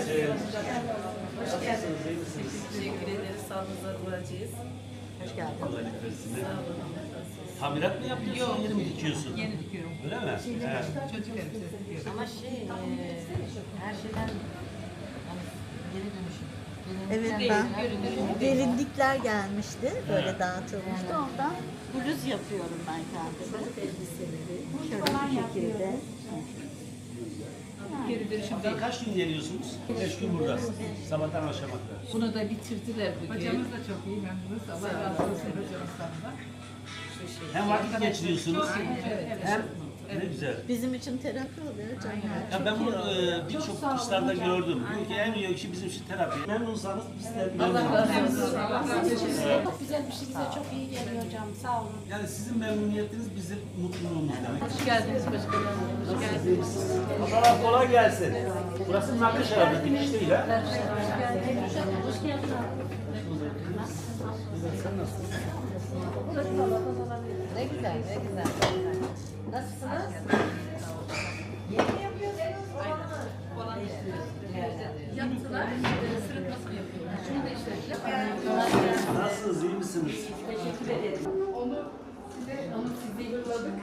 Hoş geldiniz. Teşekkür ederiz. Sağlığınıza duacıyız. Hoş geldin. Kolaylık versin. Sağ olun. Tamirat mı yapıyorsun? Yeni mi dikiyorsun? Yeni dikiyorum. Öyle mi? Evet. Çocuk elbisesi dikiyorum. Ama her şeyden hani geri dönüşüm. Evet, gelinlikler gelmişti, böyle dağıtılmıştı. Ondan bluz yapıyorum ben kendime. Şöyle bir şekilde. Geri dönüşüm değil. Buradan kaç gün geliyorsunuz? 5 gün buradasınız. Sabahtan akşama kadar. Bunu da bitirdiler bugün. Hocamız da çok iyi memnunuz. Allah razı olsun hocamızdan da. Hem vakit geçiriyorsunuz, Evet. hem ne güzel. Bizim için terapi oluyor canlar. Ya ben bunu birçok kurslarda gördüm. Diyor ki en iyi şey bizim için terapi. Memnunsanız biz de memnunuz. Çok güzel bir şey, bize çok iyi geliyor hocam. Sağ olun. Yani sizin memnuniyetiniz bizim mutluluğumuz demek. Hoş geldiniz başkanım. Hoş geldiniz. Allah kolay gelsin. Burası nakış herhalde, dikiş değil ha? Hoş geldin. Ne güzel, ne güzel. Nasılsınız? Yaptılar. Sırıtmasını yapıyorlar. Şunu da işte. Nasılsınız, iyi misiniz? Onu size yolladık.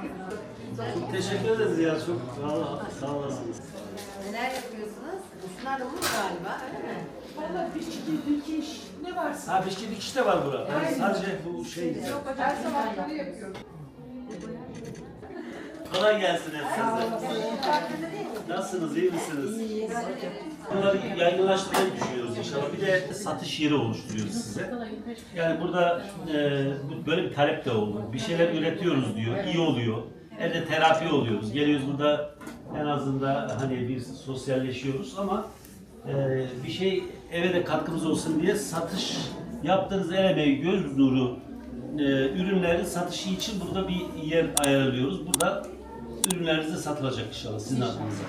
Çok teşekkür ederiz ya, çok sağ olasınız. Neler yapıyorsunuz? Şunlar olur galiba, öyle mi? Valla biçki, dikiş, ne varsa. Ha, biçki dikiş de var burada. Yani sadece bu şey. Her sabah böyle yapıyorum. Kolay gelsin hepinize. Nasılsınız, iyi misiniz? Bunları yaygınlaştırmayı düşünüyoruz inşallah. Bir de satış yeri oluşturuyoruz size. Yani burada böyle bir talep de oldu. Bir şeyler üretiyoruz diyor, iyi oluyor. Hem de terapi oluyoruz. Geliyoruz burada en azından hani bir sosyalleşiyoruz ama bir şey eve de katkımız olsun diye satış yaptığınız el emeği, göz nuru ürünlerin satışı için burada bir yer ayarlıyoruz. Burada ürünleriniz de satılacak inşallah sizin adınıza.